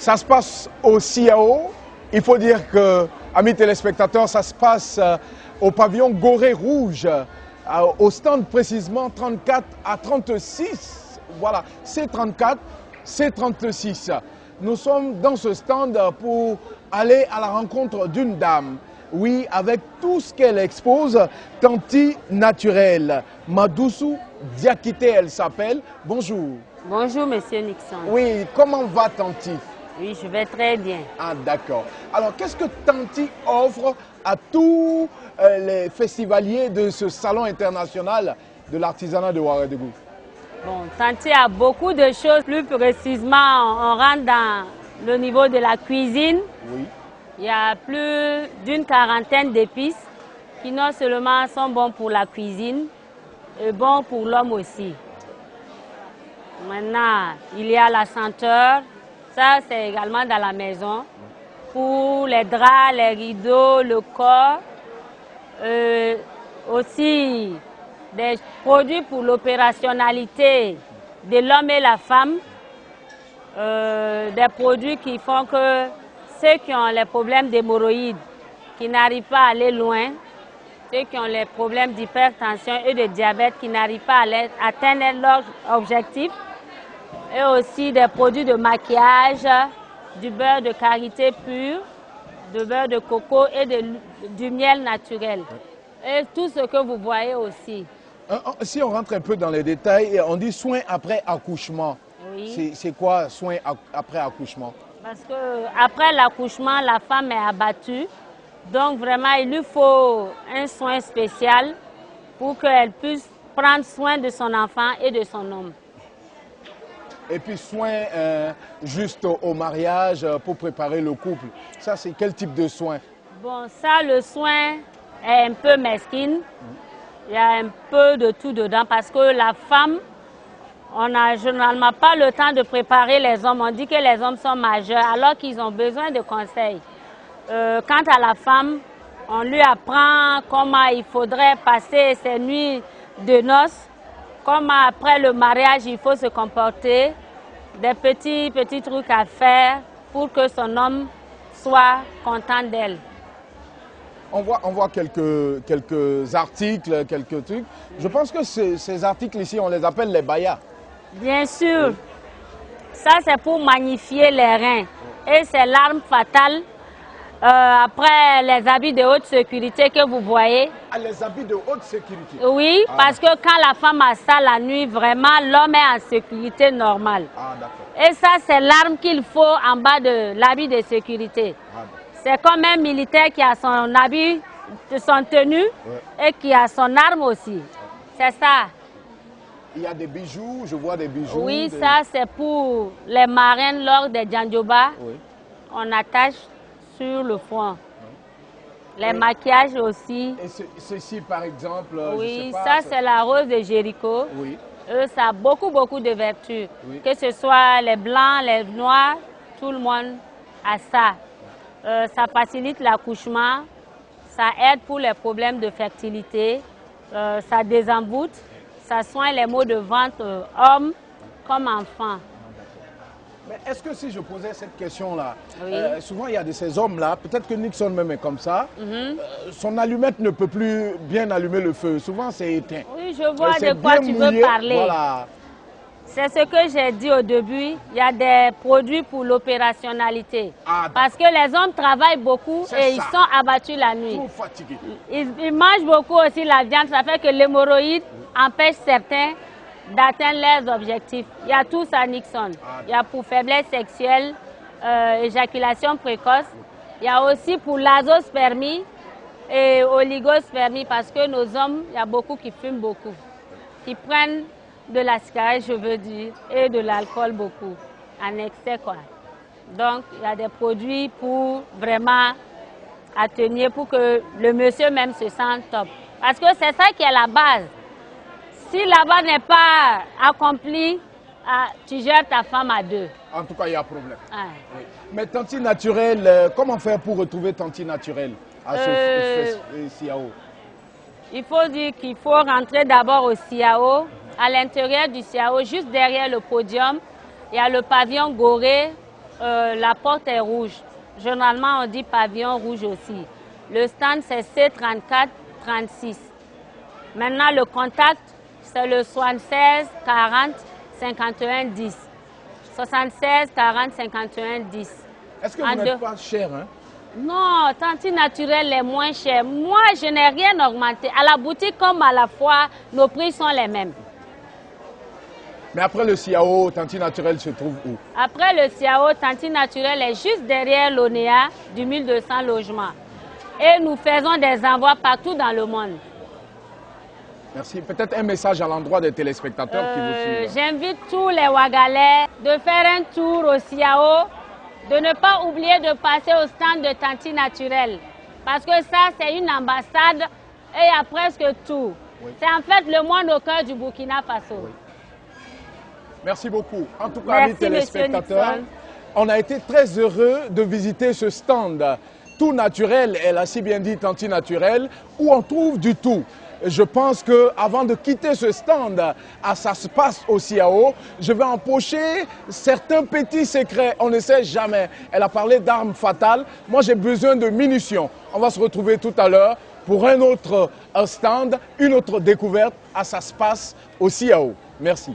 Ça se passe au CIAO. Il faut dire que, amis téléspectateurs, ça se passe au pavillon Gorée Rouge, au stand précisément 34 à 36. Voilà, C34, C36. Nous sommes dans ce stand pour aller à la rencontre d'une dame. Oui, avec tout ce qu'elle expose, Tanti Naturel. Madoussou Diakité, elle s'appelle. Bonjour. Bonjour, monsieur Nixon. Oui, comment va Tanti? Oui, je vais très bien. Ah, d'accord. Alors, qu'est-ce que Tanti offre à tous les festivaliers de ce salon international de l'artisanat de Ouagadougou? Bon, Tanti a beaucoup de choses. Plus précisément, on rentre dans le niveau de la cuisine. Oui. Il y a plus d'une quarantaine d'épices qui non seulement sont bons pour la cuisine, et bons pour l'homme aussi. Maintenant, il y a la senteur. Ça, c'est également dans la maison. Pour les draps, les rideaux, le corps. Aussi des produits pour l'opérationnalité de l'homme et la femme. Des produits qui font que ceux qui ont les problèmes d'hémorroïdes, qui n'arrivent pas à aller loin, ceux qui ont les problèmes d'hypertension et de diabète, qui n'arrivent pas à atteindre leur objectif, et aussi des produits de maquillage, du beurre de karité pur, de beurre de coco et du miel naturel. Et tout ce que vous voyez aussi. Si on rentre un peu dans les détails, on dit soins après accouchement. Oui. C'est quoi soins après accouchement? Parce qu'après l'accouchement, la femme est abattue. Donc vraiment, il lui faut un soin spécial pour qu'elle puisse prendre soin de son enfant et de son homme. Et puis soins juste au mariage pour préparer le couple. Ça, c'est quel type de soin? Bon, ça, le soin est un peu mesquine. Il y a un peu de tout dedans parce que la femme, on n'a généralement pas le temps de préparer les hommes. On dit que les hommes sont majeurs alors qu'ils ont besoin de conseils. Quant à la femme, on lui apprend comment il faudrait passer ses nuits de noces, comment après le mariage il faut se comporter, des petits trucs à faire pour que son homme soit content d'elle. On voit quelques articles, quelques trucs. Je pense que ces articles ici, on les appelle les bayas. Bien sûr, oui. Ça c'est pour magnifier les reins et c'est l'arme fatale après les habits de haute sécurité que vous voyez. Ah, les habits de haute sécurité? Oui, parce que quand la femme a ça la nuit, vraiment l'homme est en sécurité normale. Ah, d'accord. Et ça c'est l'arme qu'il faut en bas de l'habit de sécurité. Ah, c'est comme un militaire qui a son habit, son tenue, ouais, et qui a son arme aussi. C'est ça. Il y a des bijoux, je vois des bijoux. Oui, ça c'est pour les marins lors des Djandjoba. Oui. On attache sur le front. Les maquillages aussi. Et ceci par exemple, oui, je sais pas, ça c'est la rose de Jéricho. Oui. Ça a beaucoup de vertus. Oui. Que ce soit les blancs, les noirs, tout le monde a ça. Ça facilite l'accouchement, ça aide pour les problèmes de fertilité, ça désemboute, ça soigne les maux de ventre, hommes comme enfants. Mais est-ce que si je posais cette question-là, oui, souvent il y a de ces hommes-là, peut-être que Nixon même est comme ça, son allumette ne peut plus bien allumer le feu, souvent c'est éteint. Oui, je vois de quoi tu veux parler. Voilà. C'est ce que j'ai dit au début, il y a des produits pour l'opérationnalité. Ah, parce que les hommes travaillent beaucoup et ils sont abattus la nuit. Trop fatigués. Ils mangent beaucoup aussi la viande, ça fait que l'hémorroïde empêche certains d'atteindre leurs objectifs. Il y a tout ça, Nixon. Il y a pour faiblesse sexuelle, éjaculation précoce. Il y a aussi pour l'azospermie et oligospermie parce que nos hommes, il y a beaucoup qui fument beaucoup, qui prennent de la cigarette, je veux dire, et de l'alcool beaucoup, en excès quoi. Donc, il y a des produits pour vraiment atténuer, pour que le monsieur même se sente top. Parce que c'est ça qui est la base. Si la base n'est pas accomplie, tu gères ta femme à deux. En tout cas, il y a problème. Oui. Mais Tanti Naturel, comment faire pour retrouver Tanti Naturel à ce CIAO? Il faut dire qu'il faut rentrer d'abord au CIAO. À l'intérieur du CIAO, juste derrière le podium, il y a le pavillon Gorée la porte est rouge. Généralement, on dit pavillon rouge aussi. Le stand, c'est C3436. Maintenant, le contact, c'est le 76 40 51 10. 76 40 51 10. Est-ce que vous n'êtes pas cher, hein? Non, Tanti Naturel est moins cher. Moi, je n'ai rien augmenté. À la boutique comme à la foire, nos prix sont les mêmes. Mais après le CIAO, Tanti Naturel se trouve où? Après le CIAO, Tanti Naturel est juste derrière l'ONEA du 1200 logements. Et nous faisons des envois partout dans le monde. Merci. Peut-être un message à l'endroit des téléspectateurs qui vous suivent. J'invite tous les Ouagalais de faire un tour au CIAO, de ne pas oublier de passer au stand de Tanti Naturel. Parce que ça, c'est une ambassade et il y a presque tout. Oui. C'est en fait le moine au cœur du Burkina Faso. Oui. Merci beaucoup. En tout cas, amis téléspectateurs, on a été très heureux de visiter ce stand tout naturel, elle a si bien dit Tanti Naturel, où on trouve du tout. Je pense qu'avant de quitter ce stand, ça se passe au CIAO, je vais empocher certains petits secrets, on ne sait jamais. Elle a parlé d'armes fatales, moi j'ai besoin de munitions. On va se retrouver tout à l'heure pour un autre stand, une autre découverte, ça se passe au CIAO. Merci.